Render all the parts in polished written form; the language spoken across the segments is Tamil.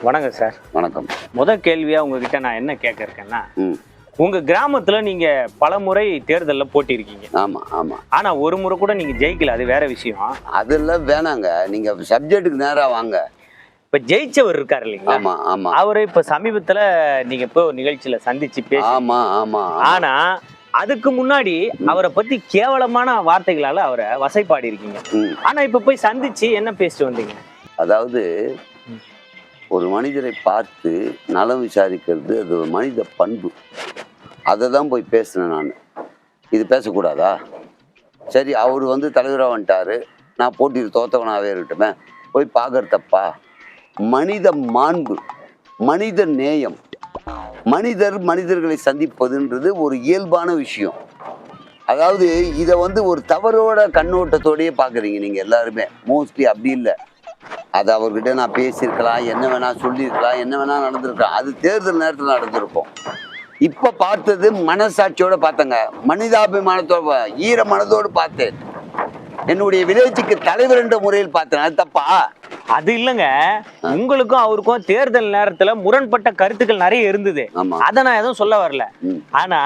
வணக்கம் சார். வணக்கம். முதல் கேள்வியா உங்ககிட்ட நான் என்ன கேட்க இருக்கேன்னா, உங்க கிராமத்துல நீங்க பல முறை தேர்தல்ல போட்டிருக்கீங்க. ஆமா ஆமா. ஆனா ஒரு முறை கூட நீங்க ஜெயிக்கல, அது வேற விஷயம். அதெல்லாம் வேணாங்க, நீங்க சப்ஜெக்ட்டுக்கு நேரா வாங்க. இப்ப ஜெயிச்சவர் இருக்காரு இல்லைங்களா? ஆமா ஆமா. அவரை இப்ப சமீபத்துல நீங்க இப்போ நிகழ்ச்சியில சந்திச்சு பேசி. ஆமா ஆமா. ஆனா அதுக்கு முன்னாடி அவரை பத்தி கேவலமான வார்த்தைகளால அவரை வசைப்பாடி இருக்கீங்க. ஆனா இப்ப போய் சந்திச்சு என்ன பேசிட்டு வந்தீங்க? அதாவது ஒரு மனிதரை பார்த்து நலம் விசாரிக்கிறது அது ஒரு மனித பண்பு. அதை தான் போய் பேசினேன் நான். இது பேசக்கூடாதா? சரி, அவர் தலைவராக வந்துட்டாரு, நான் போட்டியில் தோத்தவனாகவே இருக்கட்டுமே, போய் பார்க்கறதப்பா. மனித மாண்பு, மனித நேயம், மனிதர்களை சந்திப்பதுன்றது ஒரு இயல்பான விஷயம். அதாவது இதை ஒரு தவறோட கண்ணோட்டத்தோடையே பார்க்குறீங்க நீங்கள் எல்லாருமே. மோஸ்ட்லி அப்படி இல்லை. அது அவர்கிட்ட நான் பேசியிருக்கலாம், என்ன வேணா சொல்லியிருக்கலாம், என்ன வேணா நடந்திருக்கலாம். அது தேர்தல் நேரத்தில் நடந்திருக்கும். இப்போ பார்த்தது மனசாட்சியோட பார்த்தங்க, மனிதாபிமானத்தோட ஈர மனதோடு பார்த்தேன். என்னுடைய வில்லேஜுக்கு தலைவர் என்ற முறையில் பார்த்தேன். அது தப்பா? அது இல்லைங்க, உங்களுக்கும் அவருக்கும் தேர்தல் நேரத்துல முரண்பட்ட கருத்துக்கள் நிறைய இருந்தது. அதை நான் எதுவும் சொல்ல வரல. ஆனா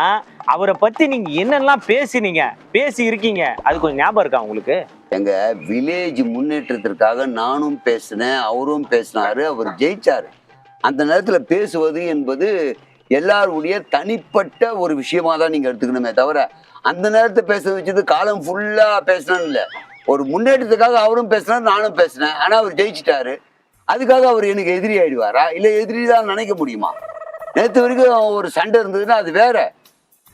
அவரை பத்தி நீங்க என்னெல்லாம் பேசி இருக்கீங்க, அது கொஞ்சம் ஞாபகம் இருக்கா உங்களுக்கு? எங்க வில்லேஜ் முன்னேற்றத்திற்காக நானும் பேசினேன், அவரும் பேசினாரு, அவர் ஜெயிச்சாரு. அந்த நேரத்துல பேசுவது என்பது எல்லாருடைய தனிப்பட்ட ஒரு விஷயமா தான் நீங்க எடுத்துக்கணுமே தவிர, அந்த நேரத்தை பேச வச்சது காலம் ஃபுல்லா பேசணும்னு இல்லை. ஒரு முன்னேற்றத்துக்காக அவரும் பேசினார், நானும் பேசினேன். ஆனா அவர் ஜெயிச்சிட்டாரு. அதுக்காக அவர் எனக்கு எதிரி ஆயிடுவாரா? இல்லை எதிரி தான் நினைக்க முடியுமா? நேற்று வரைக்கும் ஒரு சண்டை இருந்ததுன்னா அது வேற.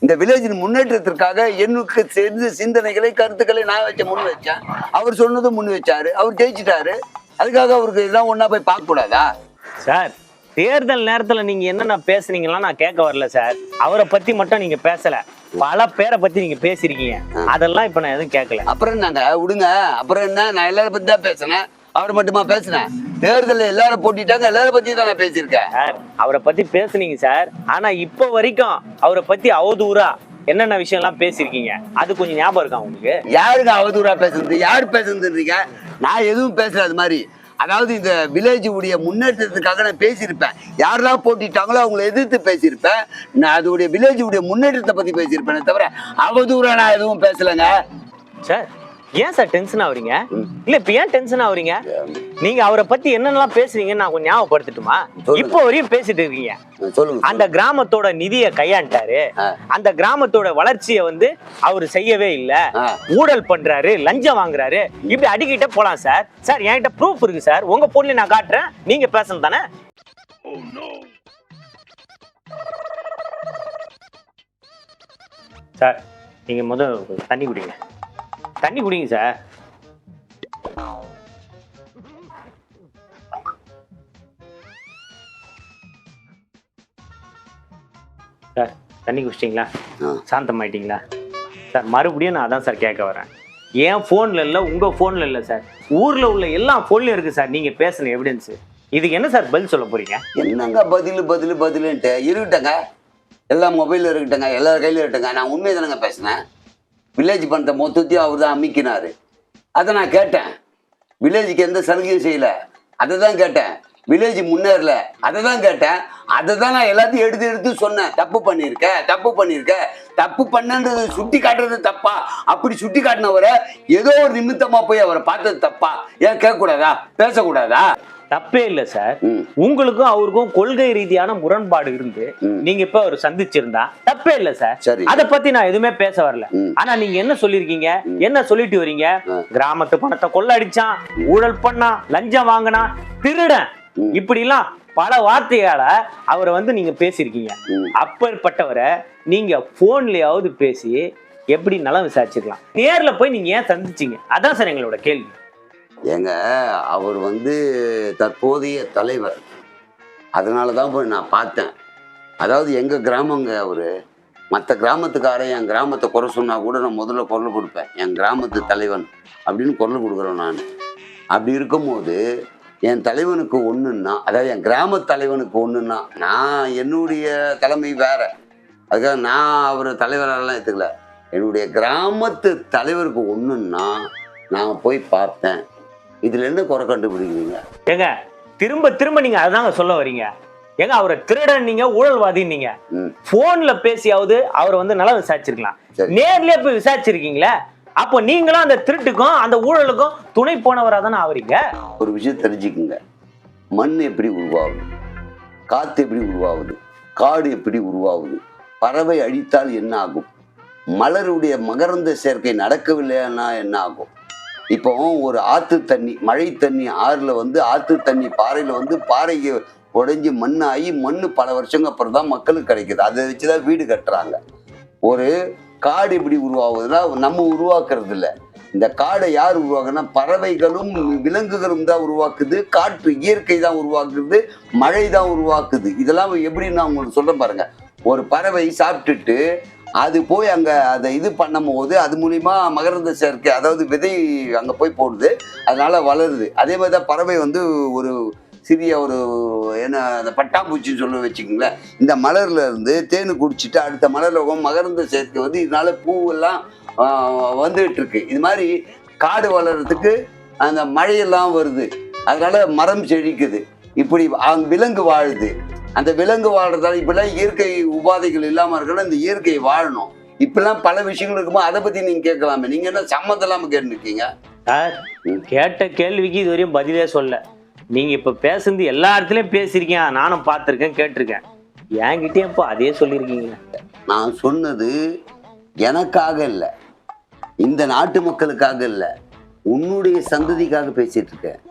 இந்த வில்லேஜின் முன்னேற்றத்திற்காக எனக்கு சேர்ந்து சிந்தனைகளை, கருத்துக்களை நான் முன் வச்சேன். அவர் சொன்னதும் முன் வச்சாரு, அவர் ஜெயிச்சிட்டாரு. அதுக்காக அவருக்கு இதெல்லாம் ஒன்னா போய் பார்க்க கூடாதா சார்? தேர்தல் நேரத்துல நீங்க என்னென்ன பேசுனீங்களா நான் கேட்க வரல சார். அவரை பத்தி மட்டும் நீங்க பேசல, பல பேரை பத்தி நீங்க பேசிருக்கீங்க. அதெல்லாம் இப்ப நான் எதுவும் கேட்கல. அப்புறம் என்னங்க விடுங்க. அப்புறம் என்ன, நான் எல்லாரும் பத்தி தான் பேசினேன், அவரை மட்டுமா பேசினேன்? தேர்தலில் எல்லாரும் போட்டிட்டாங்க, எல்லாரும் பத்தி தான் நான் பேசியிருக்கேன். அவரை பத்தி பேசுனீங்க சார். ஆனா இப்ப வரைக்கும் அவரை பத்தி அவதூறா என்னென்ன விஷயம் எல்லாம் பேசிருக்கீங்க, அது கொஞ்சம் ஞாபகம் இருக்கா உங்களுக்கு? யாருக்கு அவதூறா பேசுறது? யாரு பேசுறதுன்றீங்க? நான் எதுவும் பேசல அது மாதிரி. அதாவது இந்த வில்லேஜ் உடைய முன்னேற்றத்துக்காக நான் பேசியிருப்பேன். யாரெல்லாம் போட்டிட்டாங்களோ அவங்களை எதிர்த்து பேசியிருப்பேன். நான் அதோடைய வில்லேஜ் உடைய முன்னேற்றத்தை பத்தி பேசியிருப்பேனே தவிர அவதூறா நான் எதுவும் பேசலைங்க. சார் ஏன் சார் டென்ஷன் ஆகுறீங்க? இல்ல இப்ப ஏன் டென்ஷன் ஆகுறீங்க? நீங்க அவரை பத்தி என்னென்னலாம் பேசுறீங்கன்னு நான் கொஞ்சம் ஞாபகப்படுத்தட்டுமா? இப்போ வரையும் பேசிட்டு இருக்கீங்க. அந்த கிராமத்தோட நிதியை கையாண்டாரு, அந்த கிராமத்தோட வளர்ச்சியை அவரு செய்யவே இல்ல, ஊழல் பண்றாரு, லஞ்சம் வாங்குறாரு, இப்படி அடிக்கிட்டே போலாம் சார். சார் என்கிட்ட ப்ரூஃப் இருக்கு சார், உங்க போன்ல நான் காட்டுறேன், நீங்க பேசணும் தானே? சார் நீங்க முதல் தண்ணி குடிங்க, தண்ணி குடிங்க சார். சார் தண்ணி குடிச்சிட்டிங்களா? சாந்தமாயிட்டீங்களா? சார் மறுபடியும் நான் அதான் சார் கேட்க வரேன். என் ஃபோனில் இல்லை, உங்கள் ஃபோனில் இல்லை சார், ஊரில் உள்ள எல்லா ஃபோன்லையும் இருக்குது சார் நீங்கள் பேசின எவிடன்ஸு. இதுக்கு என்ன சார் பதில் சொல்ல போகிறீங்க? என்னங்க பதிலுன்ட்டு இருக்கட்டங்க, எல்லா மொபைலில் இருக்கட்டங்க, எல்லார் கையிலும் இருக்கட்டங்க. நான் உண்மையை தானங்க பேசினேன். வில்லேஜ் பணத்தை மொத்தத்தையும் அவர் தான் அமைக்கினார். அதை நான் கேட்டேன். வில்லேஜுக்கு எந்த சலுகையும் செய்யலை, அதை தான் கேட்டேன். வில்லேஜ் முன்னேறல, அதை தான் கேட்டேன். அதை தான் நான் எல்லாத்தையும் எடுத்து சொன்னேன். தப்பு பண்ணியிருக்க தப்பு பண்ணன்றது சுட்டி காட்டுறது தப்பா? அப்படி சுட்டி காட்டினவரை ஏதோ ஒரு நிமித்தமா போய் அவரை பார்த்தது தப்பா? ஏன் கேட்கக்கூடாதா, பேசக்கூடாதா? தப்பே இல்லை சார். உங்களுக்கும் அவருக்கும் கொள்கை ரீதியான முரண்பாடு இருந்து நீங்க இப்ப அவர் சந்திச்சிருந்தா தப்பே இல்லை சார். அதை பத்தி நான் எதுவுமே பேச வரல. ஆனா நீங்க என்ன சொல்லிருக்கீங்க, என்ன சொல்லிட்டு வரீங்க? கிராமத்து பணத்தை கொள்ளடிச்சான், ஊழல் பண்ணா, லஞ்சம் வாங்கினா, திருடன், இப்படி எல்லாம் பல வார்த்தையால அவரை நீங்க பேசியிருக்கீங்க. அப்பேற்பட்டவரை நீங்க போன்லயாவது பேசி எப்படி நலம் விசாரிச்சுக்கலாம்? நேர்ல போய் நீங்க ஏன் சந்திச்சீங்க? அதான் சார் எங்களோட கேள்வி. ஏங்க அவர் தற்போதைய தலைவர், அதனால தான் போய் நான் பார்த்தேன். அதாவது எங்கள் கிராமங்க அவர். மற்ற கிராமத்துக்காரன் என் கிராமத்தை குறை சொன்னால் கூட நான் முதல்ல குரல் கொடுப்பேன். என் கிராமத்து தலைவன் அப்படின்னு குரல் கொடுக்குறேன் நான். அப்படி இருக்கும்போது என் தலைவனுக்கு ஒன்றுன்னா, அதாவது என் கிராம தலைவனுக்கு ஒன்றுன்னா, நான் என்னுடைய தலைமை வேற, அதுக்காக நான் அவர் தலைவரெல்லாம் எடுத்துக்கல. என்னுடைய கிராமத்து தலைவருக்கு ஒன்றுன்னா நான் போய் பார்த்தேன். இதுல என்ன குறை கண்டுபிடிக்கிறீங்க? ஏங்க திரும்ப திரும்ப நீங்க அதாங்க சொல்ல வரீங்க. ஏங்க அவரை திருடன் நீங்க, ஊழல்வாதி நீங்க. போன்ல பேசியாவது அவரை வந்து நல்லா விசாரிச்சிருக்கலாம். நேர்லயே போய் விசாரிச்சிருக்கீங்களே. அப்போ நீங்களும் அந்த திருட்டுக்கும் அந்த ஊழலுக்கும் துணை போனவரா தானே ஆவறீங்க. ஒரு விஷயம் தெரிஞ்சுக்குங்க. மண் எப்படி உருவாகுது, காத்து எப்படி உருவாகுது, காடு எப்படி உருவாகுது, பறவை அழித்தால் என்ன ஆகும், மலருடைய மகரந்த சேர்க்கை நடக்கவில்லைன்னா என்ன ஆகும். இப்போ ஒரு ஆற்று தண்ணி, மழை தண்ணி ஆறுல வந்து ஆற்று தண்ணி பாறையில வந்து பாறைக்கு உடைஞ்சி மண்ணாகி மண்ணு பல வருஷங்க அப்புறம் தான் மக்களுக்கு கிடைக்குது. அதை வச்சுதான் வீடு கட்டுறாங்க. ஒரு காடு எப்படி உருவாகுதுன்னா நம்ம உருவாக்குறது இல்லை. இந்த காடை யார் உருவாக்குன்னா பறவைகளும் விலங்குகளும் தான் உருவாக்குது. காற்று இயற்கை தான் உருவாக்குது, மழை தான் உருவாக்குது. இதெல்லாம் எப்படி நான் உங்களுக்கு சொல்ல பாருங்க. ஒரு பறவை சாப்பிட்டுட்டு அது போய் அங்கே அதை இது பண்ணும் போது அது மூலிமா மகரந்த சேர்க்கை, அதாவது விதை அங்கே போய் போடுது, அதனால வளருது. அதே மாதிரி தான் பறவை வந்து ஒரு சிறிய ஒரு என்ன அந்த பட்டாம்பூச்சின்னு சொல்ல வச்சுக்கோங்களேன். இந்த மலர்ல இருந்து தேனு குடிச்சிட்டு அடுத்த மலர்ல மகரந்த சேர்க்கை வந்து இதனால பூவெல்லாம் வந்துகிட்டு இருக்கு. இது மாதிரி காடு வளர்றதுக்கு அந்த மழையெல்லாம் வருது, அதனால மரம் செழிக்குது. இப்படி விலங்கு வாழுது. அந்த விலங்கு வாழ்றதால இப்பெல்லாம் இயற்கை உபாதைகள் இல்லாம இருக்கணும். இந்த இயற்கை வாழணும். இப்பெல்லாம் பல விஷயங்கள் இருக்குமோ அதை பத்தி நீங்க கேட்கலாமே. நீங்க என்ன சம்மந்தம் இல்லாம கேட்டுருக்கீங்க. சார், கேட்ட கேள்விக்கு இது வரையும் பதிலே சொல்ல. நீங்க இப்ப பேசுறது எல்லா இடத்துலயும் பேசிருக்கேன், நானும் பார்த்திருக்கேன், கேட்டிருக்கேன். என்கிட்டயே இப்போ அதே சொல்லியிருக்கீங்க. நான் சொன்னது எனக்காக இல்லை, இந்த நாட்டு மக்களுக்காக இல்லை, உன்னுடைய சந்ததிக்காக பேசிட்டு இருக்கேன்.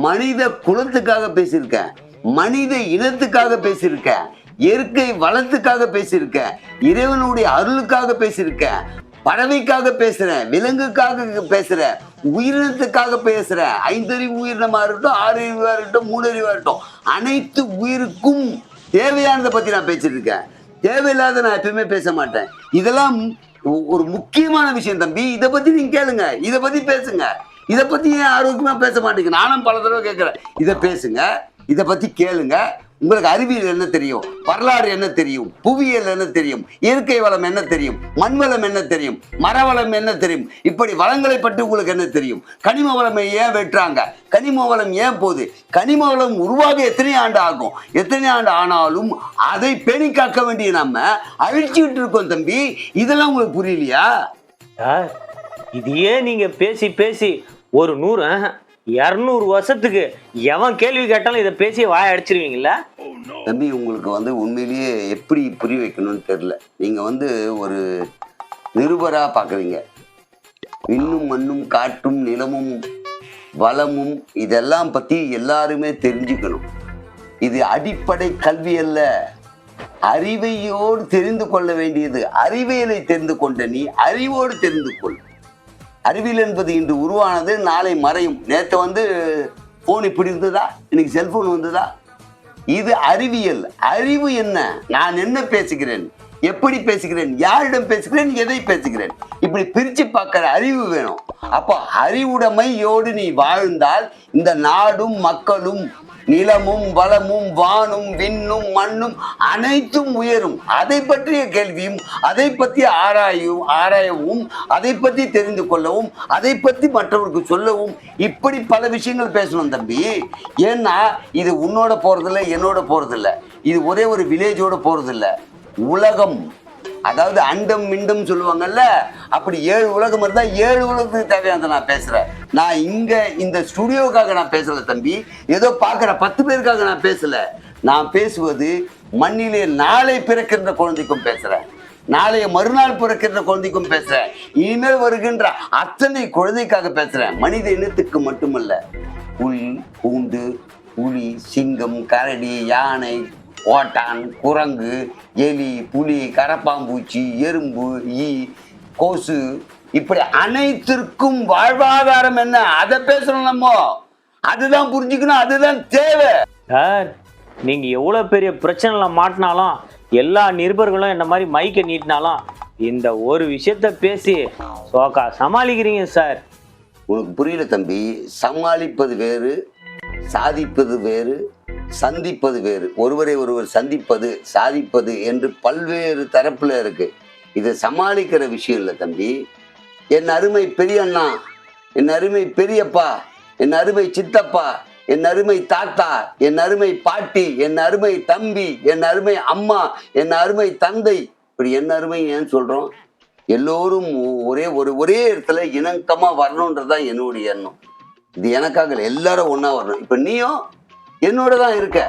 மனித குலத்துக்காக பேசியிருக்கேன், மனித இனத்துக்காக பேசியிருக்கேன், இயற்கை வளத்துக்காக பேசியிருக்கேன், இறைவனுடைய அருளுக்காக பேசியிருக்கேன், பறவைக்காக பேசுறேன், விலங்குக்காக பேசுறேன், உயிரினத்துக்காக பேசுறேன். 5 அறிவு உயிரினமா இருக்கட்டும், 6 அறிவா இருக்கட்டும், 3 அறிவா இருக்கட்டும், அனைத்து உயிருக்கும் தேவையானதை பத்தி நான் பேசிட்டு இருக்கேன். தேவையில்லாத நான் எப்பயுமே பேச மாட்டேன். இதெல்லாம் ஒரு முக்கியமான விஷயம் தம்பி. இதை பத்தி நீங்க கேளுங்க, இதை பத்தி பேசுங்க. இதை பத்தி ஏன் ஆரோக்கியமா பேச மாட்டேங்க? நானும் பல தடவை கேட்கிறேன். இதை பேசுங்க, இதை பத்தி கேளுங்க. உங்களுக்கு அறிவியல் என்ன தெரியும், வரலாறு என்ன தெரியும், புவியியல் என்ன தெரியும், இயற்கை வளம் என்ன தெரியும், மண் வளம் என்ன தெரியும், மர வளம் என்ன தெரியும், இப்படி வளங்களை பற்றி உங்களுக்கு என்ன தெரியும்? கனிம வளமை ஏன் வெட்டுறாங்க, கனிம வளம் ஏன் போகுது, கனிம வளம் உருவாக எத்தனை ஆண்டு ஆகும், எத்தனை ஆண்டு ஆனாலும் அதை பேணி காக்க வேண்டிய நம்ம அழிச்சுக்கிட்டு இருக்கோம் தம்பி. இதெல்லாம் உங்களுக்கு புரியலையா? இதையே நீங்க பேசி பேசி ஒரு 100-200 வருஷத்துக்கு எவன் கேள்வி கேட்டாலும் இதை பேசி வாய அடிச்சிருவீங்களா தம்பி? உங்களுக்கு வந்து உண்மையிலேயே எப்படி புரிய வைக்கணும்னு தெரியல. நீங்க வந்து ஒரு நிருபரா பாக்குறீங்க. விண்ணும் மண்ணும் காற்றும் நிலமும் வளமும் இதெல்லாம் பத்தி எல்லாருமே தெரிஞ்சுக்கணும். இது அடிப்படை கல்வி அல்ல, அறிவையோடு தெரிந்து கொள்ள வேண்டியது. அறிவியலை தெரிந்து கொண்ட நீ அறிவோடு தெரிந்து கொள். அறிவியல் என்பது இன்று உருவானது, நாளை மறையும். நேற்று வந்து போன் இப்படி இருந்ததா, இன்னைக்கு செல்போன் வந்ததா? இது அறிவியல். அறிவு என்ன, நான் என்ன பேசுகிறேன், எப்படி பேசுகிறேன், யாரிடம் பேசுகிறேன், எதை பேசுகிறேன், இப்படி பிரிச்சு பார்க்கிற அறிவு வேணும். அப்போ அறிவுடைமையோடு நீ வாழ்ந்தால் இந்த நாடும் மக்களும் நிலமும் வளமும் வானும் விண்ணும் மண்ணும் அனைத்தும் உயரும். அதை பற்றிய கேள்வியும், அதை பற்றி ஆராயவும், அதை பற்றி தெரிந்து கொள்ளவும், அதை பற்றி மற்றவருக்கு சொல்லவும், இப்படி பல விஷயங்கள் பேசணும் தம்பி. ஏன்னா இது உன்னோட போறதில்லை, என்னோட போறதில்லை, இது ஒரே ஒரு வில்லேஜோட போறதில்ல. உலகம், அதாவது அண்டம் மிண்டம் சொல்லுவாங்கல்ல, அப்படி 7 உலகம் இருந்தா 7 உலகத்துக்கு தேவையானதை நான் பேசுறேன். நான் இங்க இந்த ஸ்டுடியோக்காக நான் பேசல தம்பி, ஏதோ பார்க்குற 10 பேருக்காக நான் பேசல. நான் பேசுவது மண்ணிலே நாளை பிறக்கின்ற குழந்தைக்கும் பேசுறேன், நாளைய மறுநாள் பிறக்கின்ற குழந்தைக்கும் பேசுறேன், இனிமேல் வருகின்ற அத்தனை குழந்தைக்காக பேசுறேன். மனித இனத்துக்கு மட்டுமல்ல, புலி, பூண்டு, புலி, சிங்கம், கரடி, யானை, ஓட்டான், குரங்கு, எலி, புலி, கரப்பாம்பூச்சி, எறும்பு, ஈ, கொசு, இப்படி அனைத்திற்கும் வாழ்வாதாரம் என்ன, அதை பேசணும். நம்ம அதுதான் புரிஞ்சுக்கணும், அதுதான் தேவை. சார், நீங்க எவ்வளவு பெரிய பிரச்சனைல மாட்டினாலும், எல்லா நிருபர்களும் என்ன மாதிரி மைக்கை நீட்டினாலும் இந்த ஒரு விஷயத்த பேசி சோக்கா சமாளிக்கிறீங்க சார். உனக்கு புரியல தம்பி. சமாளிப்பது வேறு, சாதிப்பது வேறு, சந்திப்பது வேறு. ஒருவரை ஒருவர் சந்திப்பது, சாதிப்பது என்று பல்வேறு தரப்புல இருக்கு. இதை சமாளிக்கிற விஷயம் இல்லை தம்பி. என் அருமை பெரிய அண்ணா, என் அருமை பெரியப்பா, என் அருமை சித்தப்பா, என் அருமை தாத்தா, என் அருமை பாட்டி, என் அருமை தம்பி, என் அருமை அம்மா, என் அருமை தந்தை, இப்படி என் அருமை ஏன் சொல்றோம்? எல்லோரும் ஒரே இடத்துல இணக்கமா வரணுன்றதுதான் என்னுடைய எண்ணம். இது எனக்காக இல்லை, எல்லாரும் ஒன்னா வரணும். இப்ப நீயும் என்னோட தான் இருக்க.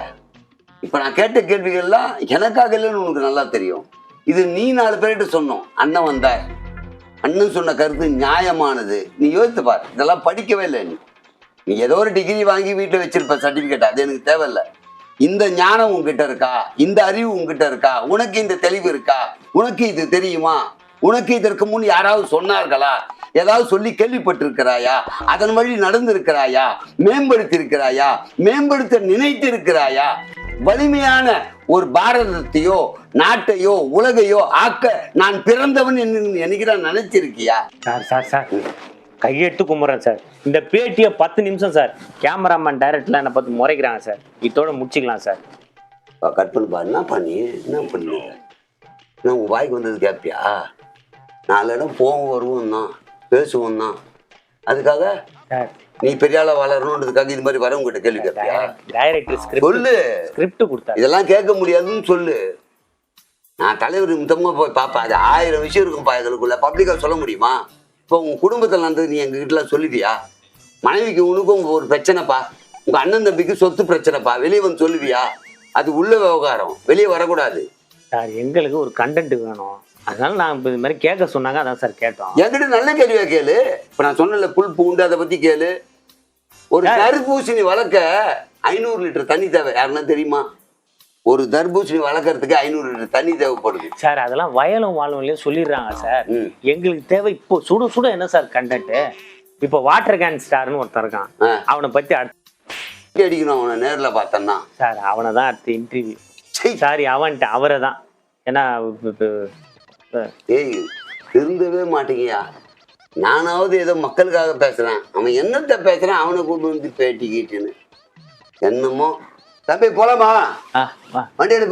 இப்ப நான் கேட்ட கேள்விகள்லாம் எனக்காக இல்லைன்னு உனக்கு நல்லா தெரியும். இது நீ 4 பேர்கிட்ட சொன்னோம். அண்ணன் வந்தார், அண்ணன் சொன்ன கருத்து நியாயமானது. நீ யோசித்து பார், இதெல்லாம் படிக்கவே இல்லை. நீ ஏதோ ஒரு டிகிரி வாங்கி வீட்டில் வச்சிருப்ப சர்டிபிகேட், அது எனக்கு தேவையில்லை. இந்த ஞானம் உங்ககிட்ட இருக்கா? இந்த அறிவு உங்ககிட்ட இருக்கா? உனக்கு இந்த தெளிவு இருக்கா? உனக்கு இது தெரியுமா? உனக்கு இதற்கு முன் யாராவது சொன்னார்களா? ஏதாவது சொல்லி கேள்விப்பட்டிருக்கிறாயா? அதன் வழி நடந்திருக்கிறாயா? மேம்படுத்தி இருக்கிறாயா? மேம்படுத்த நினைத்து இருக்கிறாயா? வலிமையான ஒரு பாரதத்தையோ நாட்டையோ உலகையோ ஆக்க நான் பிறந்தவன் என்னைக்கு நினைச்சிருக்கியா? Sir கையெட்டு கும்பிட்றேன் sir. இந்த பேட்டியை 10 நிமிஷம் சார் கேமராமேன் டைரக்ட்ல என்னை பார்த்து முறைக்கிறாங்க சார். இதோட முடிச்சுக்கலாம் சார். கட் பண்ணுப்பா. என்ன பண்ணு நான் உன் வாய்க்கு வந்தது கேட்பியா? 4 இடம் போவோம் வருவோம் தான், பேசுவோம் தான். அதுக்காக நீ பெரிய ஆளா வளரணுன்றதுக்காக இது மாதிரி வரவங்கிட்ட கேள்வி கேட்பியா? சொல்லு. ஸ்கிரிப்ட் கொடுத்தா இதெல்லாம் கேட்க முடியாதுன்னு சொல்லு. நான் தலைவர் மித்தமாக போய் பார்ப்பேன். அது 1000 விஷயம் இருக்கும்பா இதுக்குள்ள. பப்ளிக்காக சொல்ல முடியுமா? இப்போ உங்க குடும்பத்தில் நடந்தது நீ எங்ககிட்டலாம் சொல்லுவியா? மனைவிக்கு உனக்கும் ஒரு பிரச்சனைப்பா, உங்க அண்ணன் தம்பிக்கு சொத்து பிரச்சனைப்பா, வெளியே வந்து சொல்லுவியா? அது உள்ள விவகாரம், வெளியே வரக்கூடாது சார். எங்களுக்கு ஒரு கண்டென்ட் வேணும், அதனால நான் இது மாதிரி கேட்க சொன்னாங்க, அதான் சார் கேட்டோம். என்கிட்ட நல்ல கேள்வியா கேளு. இப்போ நான் சொன்னல புல் பூண்டு, அதை பத்தி கேளு. ஒரு தர்பூசணி வளர்க்க 500 லிட்டர் தண்ணி தேவை. யாருன்னா தெரியுமா? ஒரு தர்பூசணி வளர்க்கறதுக்கு 500 லிட்டர் தண்ணி தேவைப்படுது சார். அதெல்லாம் வயலும் வாழும்லயும் சொல்லிடுறாங்க சார். எங்களுக்கு தேவை இப்போ சுட சுட என்ன சார் கண்டென்ட்? இப்போ வாட்டர் கேன் ஸ்டார்னு ஒருத்தன் இருக்கான், அவனை பத்தி அடுத்து அடிக்கணும். அவனை நேர்ல பார்த்தன்னா சார், அவனை தான் அடுத்த இன்டர்வியூ. சாரி, அவரை தான். ஏன்னா ஏய், திருந்தவே மாட்டேங்கியா? நானாவது ஏதோ மக்களுக்காக பேசுறேன், அவன் என்னத்த பேசுறான்? அவனை கூட்டு வந்து பேட்டி கீட்டுன்னு என்னமோ. தம்பி போலாமா? வண்டி எடுப்பா.